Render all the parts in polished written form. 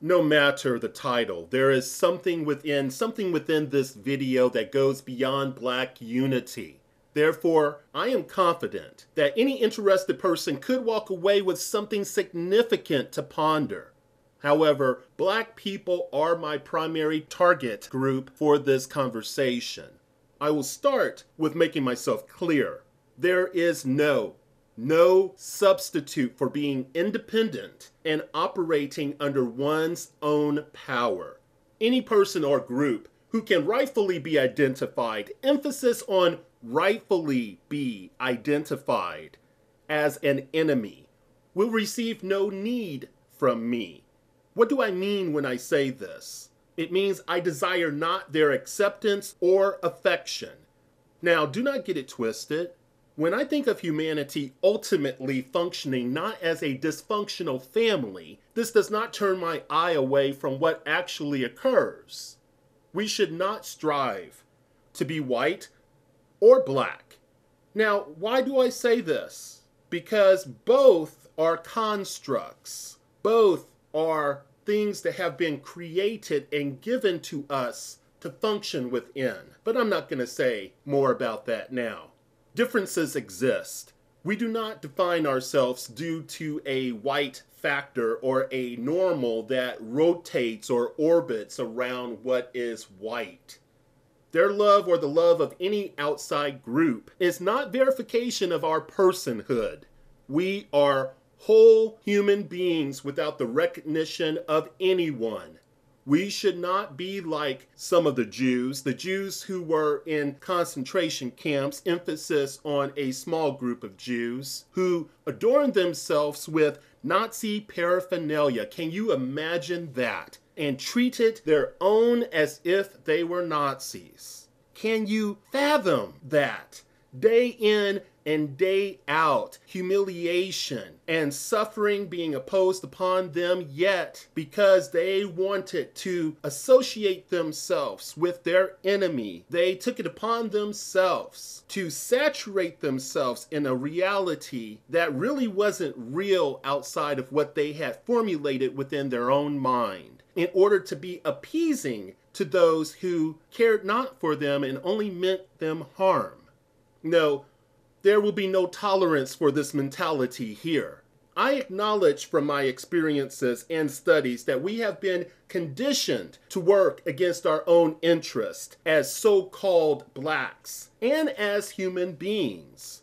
No matter the title, there is something within this video that goes beyond Black unity. Therefore, I am confident that any interested person could walk away with something significant to ponder. However, Black people are my primary target group for this conversation. I will start with making myself clear. There is no substitute for being independent and operating under one's own power. Any person or group who can rightfully be identified, emphasis on rightfully be identified as an enemy, will receive no need from me. What do I mean when I say this? It means I desire not their acceptance or affection. Now, do not get it twisted. When I think of humanity ultimately functioning not as a dysfunctional family, this does not turn my eye away from what actually occurs. We should not strive to be white or black. Now, why do I say this? Because both are constructs. Both are things that have been created and given to us to function within. But I'm not going to say more about that now. Differences exist. We do not define ourselves due to a white factor or a normal that rotates or orbits around what is white. Their love or the love of any outside group is not verification of our personhood. We are whole human beings without the recognition of anyone. We should not be like some of the Jews who were in concentration camps, emphasis on a small group of Jews, who adorned themselves with Nazi paraphernalia. Can you imagine that? And treated their own as if they were Nazis. Can you fathom that? Day in and day out, humiliation and suffering being imposed upon them, yet because they wanted to associate themselves with their enemy, they took it upon themselves to saturate themselves in a reality that really wasn't real outside of what they had formulated within their own mind, in order to be appeasing to those who cared not for them and only meant them harm. No, there will be no tolerance for this mentality here. I acknowledge from my experiences and studies that we have been conditioned to work against our own interest as so-called blacks and as human beings.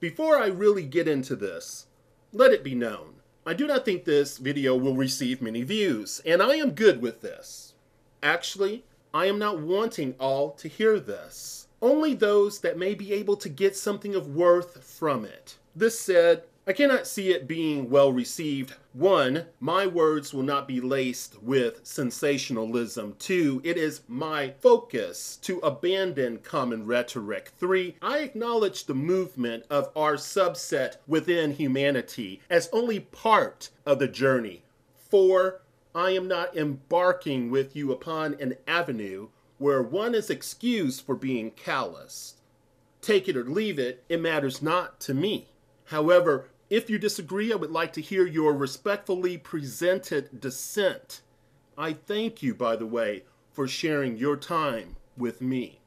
Before I really get into this, let it be known, I do not think this video will receive many views, and I am good with this. Actually, I am not wanting all to hear this. Only those that may be able to get something of worth from it. This said, I cannot see it being well received. 1, my words will not be laced with sensationalism. 2, it is my focus to abandon common rhetoric. 3, I acknowledge the movement of our subset within humanity as only part of the journey. 4, I am not embarking with you upon an avenue where one is excused for being calloused. Take it or leave it, it matters not to me. However, if you disagree, I would like to hear your respectfully presented dissent. I thank you, by the way, for sharing your time with me.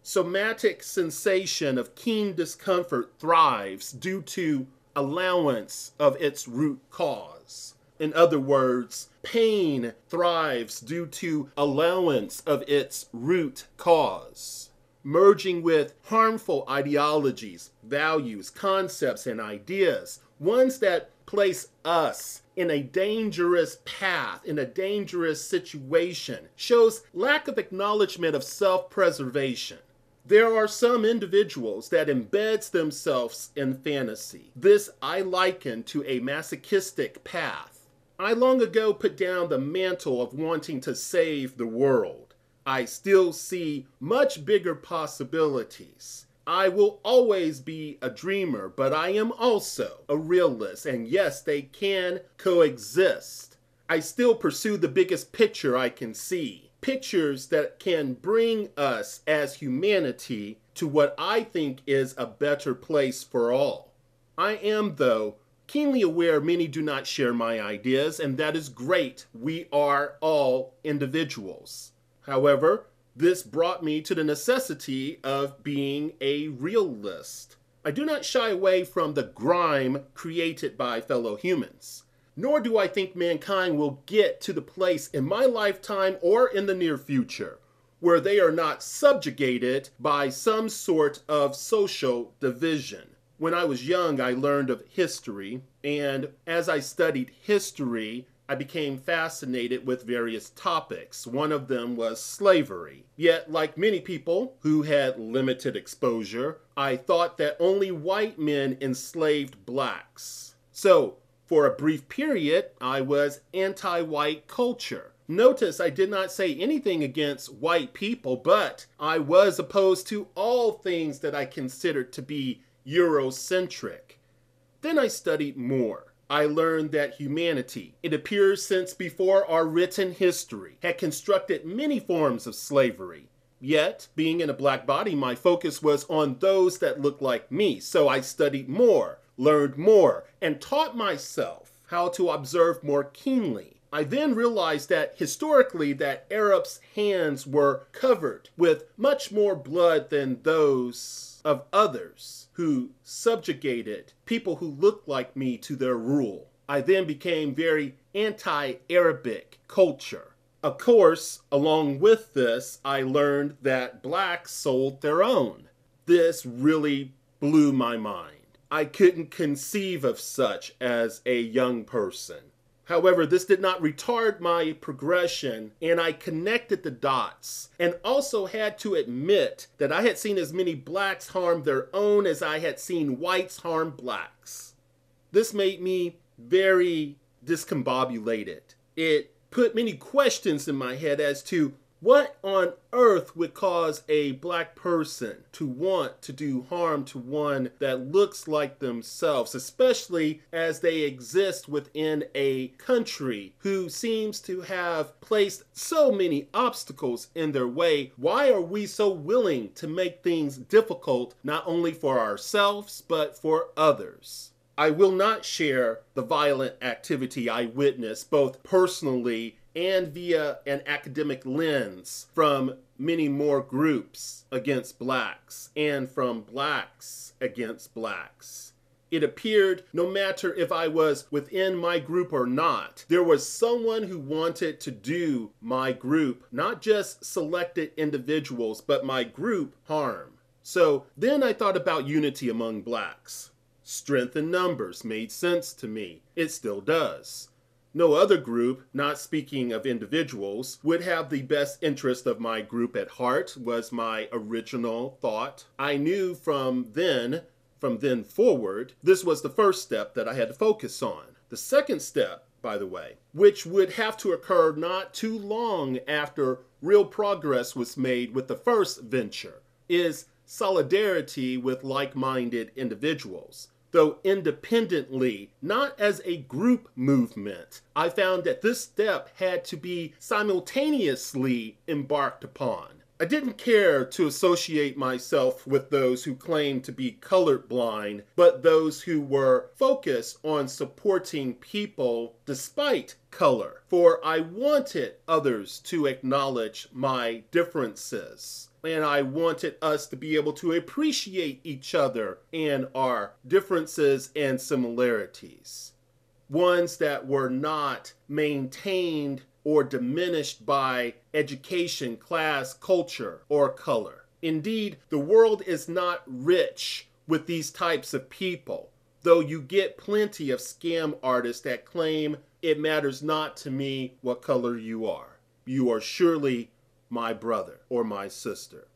Somatic sensation of keen discomfort thrives due to allowance of its root cause. In other words, pain thrives due to allowance of its root cause. Merging with harmful ideologies, values, concepts, and ideas, ones that place us in a dangerous path, in a dangerous situation, shows lack of acknowledgement of self-preservation. There are some individuals that embeds themselves in fantasy. This I liken to a masochistic path. I long ago put down the mantle of wanting to save the world. I still see much bigger possibilities. I will always be a dreamer, but I am also a realist, and yes, they can coexist. I still pursue the biggest picture I can see. Pictures that can bring us as humanity to what I think is a better place for all. I am, though, Keenly aware many do not share my ideas, and that is great. We are all individuals. However, this brought me to the necessity of being a realist. I do not shy away from the grime created by fellow humans. Nor do I think mankind will get to the place in my lifetime or in the near future where they are not subjugated by some sort of social division. When I was young, I learned of history, and as I studied history, I became fascinated with various topics. One of them was slavery. Yet, like many people who had limited exposure, I thought that only white men enslaved blacks. So, for a brief period, I was anti-white culture. Notice I did not say anything against white people, but I was opposed to all things that I considered to be Eurocentric. Then I studied more. I learned that humanity, it appears since before our written history, had constructed many forms of slavery. Yet, being in a black body, my focus was on those that looked like me. So I studied more, learned more, and taught myself how to observe more keenly. I then realized that historically that Arabs' hands were covered with much more blood than those of others who subjugated people who looked like me to their rule. I then became very anti-Arabic culture. Of course, along with this, I learned that blacks sold their own. This really blew my mind. I couldn't conceive of such as a young person. However, this did not retard my progression, and I connected the dots and also had to admit that I had seen as many blacks harm their own as I had seen whites harm blacks. This made me very discombobulated. It put many questions in my head as to what on earth would cause a black person to want to do harm to one that looks like themselves, especially as they exist within a country who seems to have placed so many obstacles in their way? Why are we so willing to make things difficult, not only for ourselves, but for others? I will not share the violent activity I witnessed both personally and via an academic lens from many more groups against blacks and from blacks against blacks. It appeared no matter if I was within my group or not, there was someone who wanted to do my group, not just selected individuals, but my group, harm. So then I thought about unity among blacks. Strength in numbers made sense to me. It still does. No other group, not speaking of individuals, would have the best interest of my group at heart, was my original thought. I knew from then forward, this was the first step that I had to focus on. The second step, by the way, which would have to occur not too long after real progress was made with the first venture, is solidarity with like-minded individuals. Though independently, not as a group movement, I found that this step had to be simultaneously embarked upon. I didn't care to associate myself with those who claimed to be colorblind, but those who were focused on supporting people despite color, for I wanted others to acknowledge my differences. And I wanted us to be able to appreciate each other and our differences and similarities. Ones that were not maintained or diminished by education, class, culture, or color. Indeed, the world is not rich with these types of people, though you get plenty of scam artists that claim it matters not to me what color you are. You are surely my brother or my sister.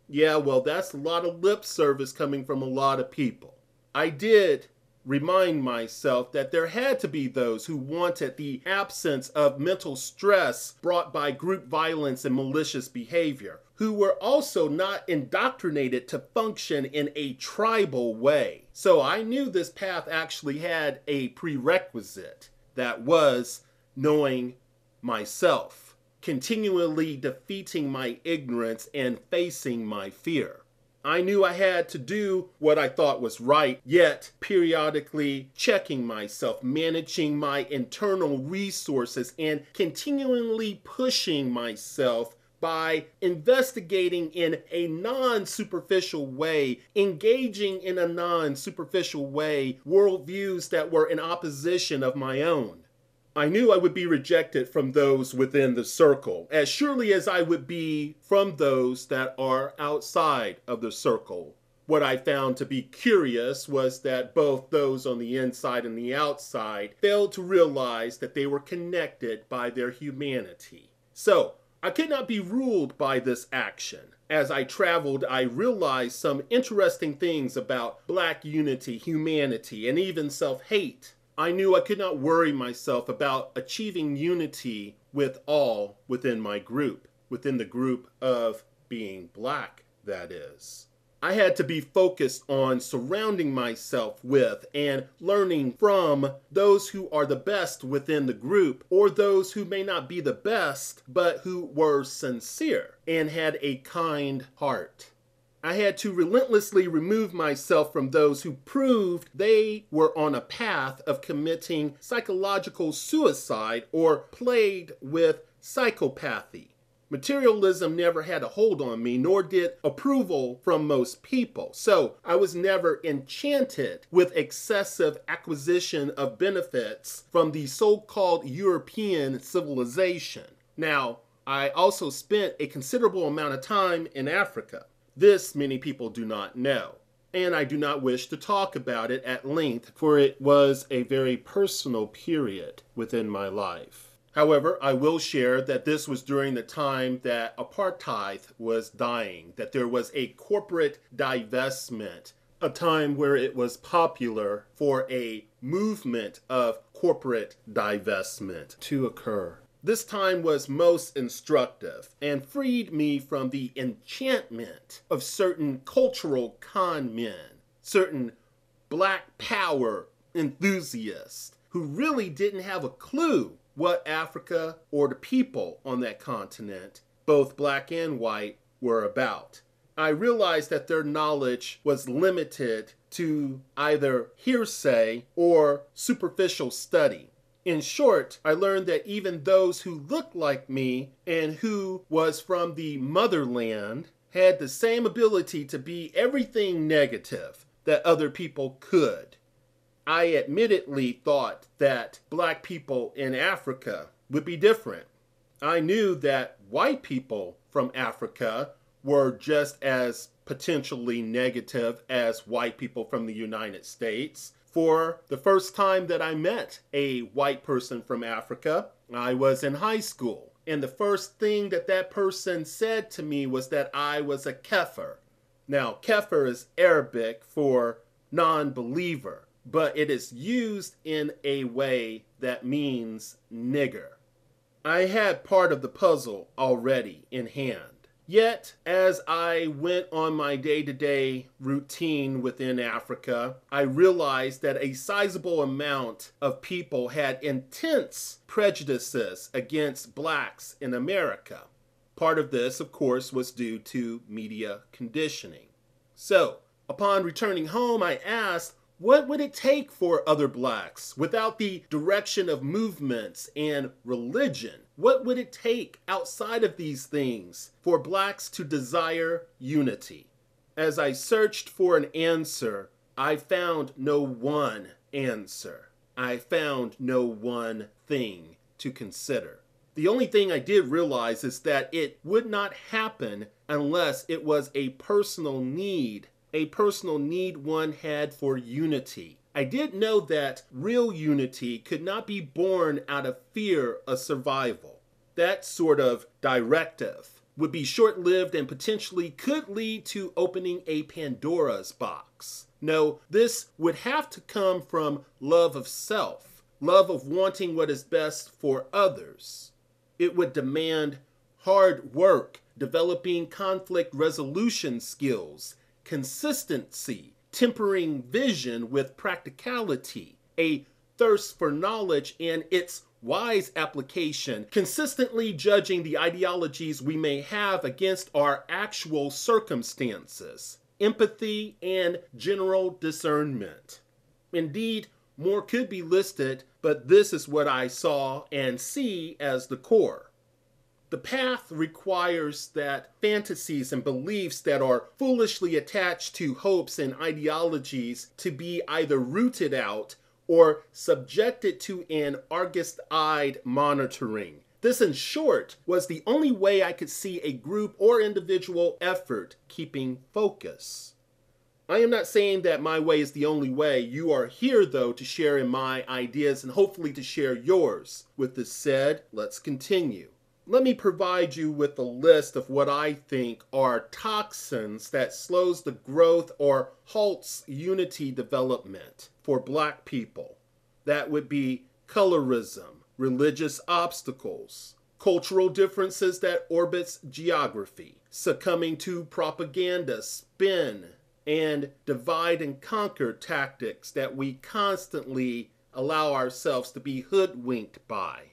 Yeah, well, that's a lot of lip service coming from a lot of people. I did remind myself that there had to be those who wanted the absence of mental stress brought by group violence and malicious behavior, who were also not indoctrinated to function in a tribal way. So I knew this path actually had a prerequisite, that was knowing myself, continually defeating my ignorance and facing my fear. I knew I had to do what I thought was right, yet periodically checking myself, managing my internal resources, and continually pushing myself by investigating in a non-superficial way, engaging in a non-superficial way, worldviews that were in opposition of my own. I knew I would be rejected from those within the circle, as surely as I would be from those that are outside of the circle. What I found to be curious was that both those on the inside and the outside failed to realize that they were connected by their humanity. So, I could not be ruled by this action. As I traveled, I realized some interesting things about Black unity, humanity, and even self-hate. I knew I could not worry myself about achieving unity with all within my group, within the group of being Black, that is. I had to be focused on surrounding myself with and learning from those who are the best within the group, or those who may not be the best, but who were sincere and had a kind heart. I had to relentlessly remove myself from those who proved they were on a path of committing psychological suicide or plagued with psychopathy. Materialism never had a hold on me, nor did approval from most people. So I was never enchanted with excessive acquisition of benefits from the so-called European civilization. Now, I also spent a considerable amount of time in Africa. This many people do not know, and I do not wish to talk about it at length, for it was a very personal period within my life. However, I will share that this was during the time that apartheid was dying, that there was a corporate divestment, a time where it was popular for a movement of corporate divestment to occur. This time was most instructive and freed me from the enchantment of certain cultural con men, certain Black power enthusiasts who really didn't have a clue what Africa or the people on that continent, both Black and white, were about. I realized that their knowledge was limited to either hearsay or superficial study. In short, I learned that even those who looked like me and who was from the motherland had the same ability to be everything negative that other people could. I admittedly thought that Black people in Africa would be different. I knew that white people from Africa were just as potentially negative as white people from the United States. For the first time that I met a white person from Africa, I was in high school. And the first thing that that person said to me was that I was a kafir. Now, kafir is Arabic for non-believer, but it is used in a way that means nigger. I had part of the puzzle already in hand. Yet, as I went on my day-to-day routine within Africa, I realized that a sizable amount of people had intense prejudices against Blacks in America. Part of this, of course, was due to media conditioning. So, upon returning home, I asked, what would it take for other Blacks without the direction of movements and religion? What would it take outside of these things for Blacks to desire unity? As I searched for an answer, I found no one answer. I found no one thing to consider. The only thing I did realize is that it would not happen unless it was a personal need one had for unity. I did know that real unity could not be born out of fear of survival. That sort of directive would be short-lived and potentially could lead to opening a Pandora's box. No, this would have to come from love of self, love of wanting what is best for others. It would demand hard work, developing conflict resolution skills, consistency, tempering vision with practicality, a thirst for knowledge and its wise application, consistently judging the ideologies we may have against our actual circumstances. empathy, and general discernment. Indeed, more could be listed, but this is what I saw and see as the core. The path requires that fantasies and beliefs that are foolishly attached to hopes and ideologies to be either rooted out or subjected to an Argus-eyed monitoring. This, in short, was the only way I could see a group or individual effort keeping focus. I am not saying that my way is the only way. You are here, though, to share in my ideas and hopefully to share yours. With this said, let's continue. Let me provide you with a list of what I think are toxins that slows the growth or halts unity development for Black people. That would be colorism, religious obstacles, cultural differences that orbits geography, succumbing to propaganda, spin, and divide and conquer tactics that we constantly allow ourselves to be hoodwinked by.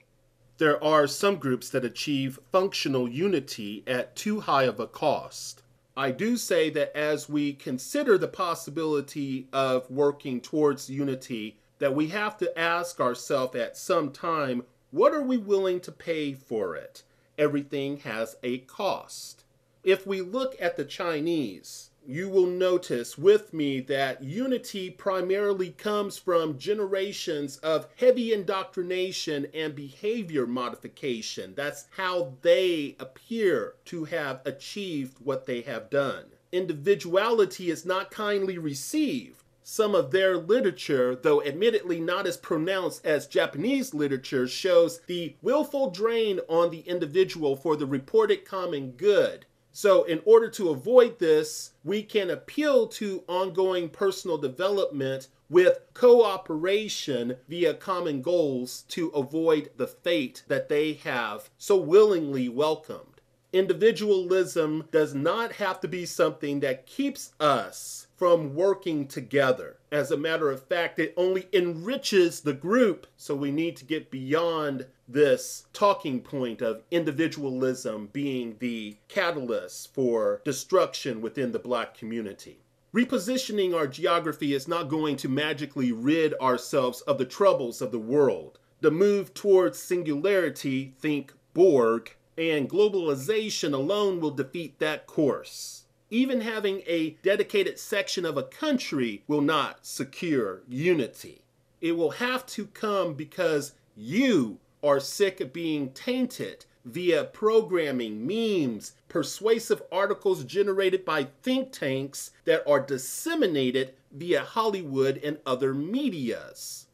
There are some groups that achieve functional unity at too high of a cost. I do say that as we consider the possibility of working towards unity, that we have to ask ourselves at some time, what are we willing to pay for it? Everything has a cost. If we look at the Chinese, you will notice with me that unity primarily comes from generations of heavy indoctrination and behavior modification. That's how they appear to have achieved what they have done. Individuality is not kindly received. Some of their literature, though admittedly not as pronounced as Japanese literature, shows the willful drain on the individual for the reported common good. So in order to avoid this, we can appeal to ongoing personal development with cooperation via common goals to avoid the fate that they have so willingly welcomed. Individualism does not have to be something that keeps us from working together. As a matter of fact, it only enriches the group, so we need to get beyond this talking point of individualism being the catalyst for destruction within the Black community. Repositioning our geography is not going to magically rid ourselves of the troubles of the world. The move towards singularity, think Borg, and globalization alone will defeat that course. Even having a dedicated section of a country will not secure unity. It will have to come because you are sick of being tainted via programming, memes, persuasive articles generated by think tanks that are disseminated via Hollywood and other medias.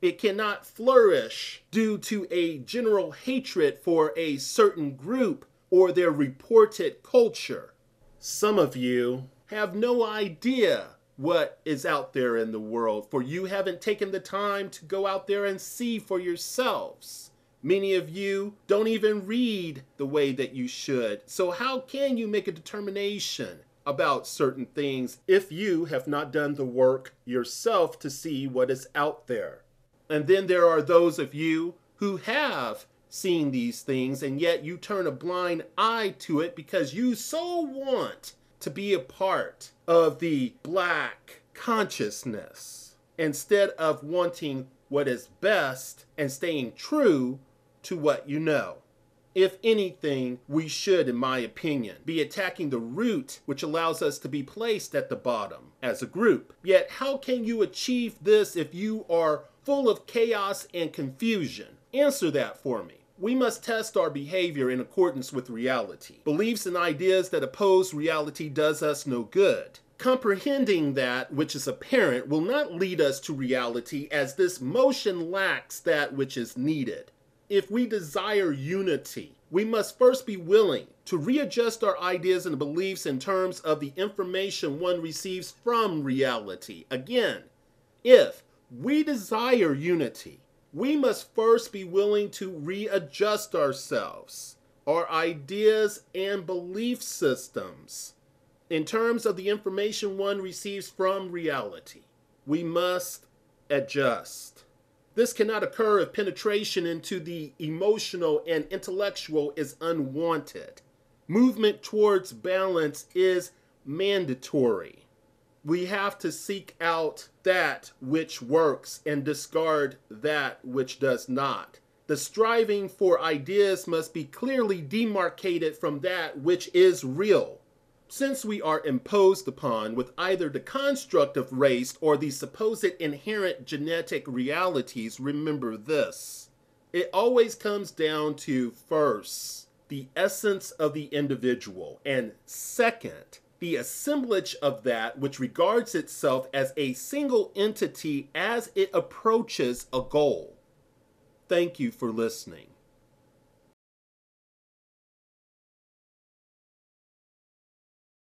It cannot flourish due to a general hatred for a certain group or their reported culture. Some of you have no idea what is out there in the world, for you haven't taken the time to go out there and see for yourselves. Many of you don't even read the way that you should. So how can you make a determination about certain things if you have not done the work yourself to see what is out there? And then there are those of you who have seen these things, and yet you turn a blind eye to it because you so want to be a part of the Black consciousness instead of wanting what is best and staying true to what you know. If anything, we should, in my opinion, be attacking the root which allows us to be placed at the bottom as a group. Yet how can you achieve this if you are full of chaos and confusion? Answer that for me. We must test our behavior in accordance with reality. Beliefs and ideas that oppose reality does us no good. Comprehending that which is apparent will not lead us to reality, as this motion lacks that which is needed. If we desire unity, we must first be willing to readjust our ideas and beliefs in terms of the information one receives from reality. Again, if we desire unity, we must first be willing to readjust ourselves, our ideas and belief systems, in terms of the information one receives from reality. We must adjust. This cannot occur if penetration into the emotional and intellectual is unwanted. Movement towards balance is mandatory. We have to seek out that which works and discard that which does not. The striving for ideas must be clearly demarcated from that which is real. Since we are imposed upon with either the construct of race or the supposed inherent genetic realities, remember this. It always comes down to, first, the essence of the individual, and second, the assemblage of that which regards itself as a single entity as it approaches a goal. Thank you for listening.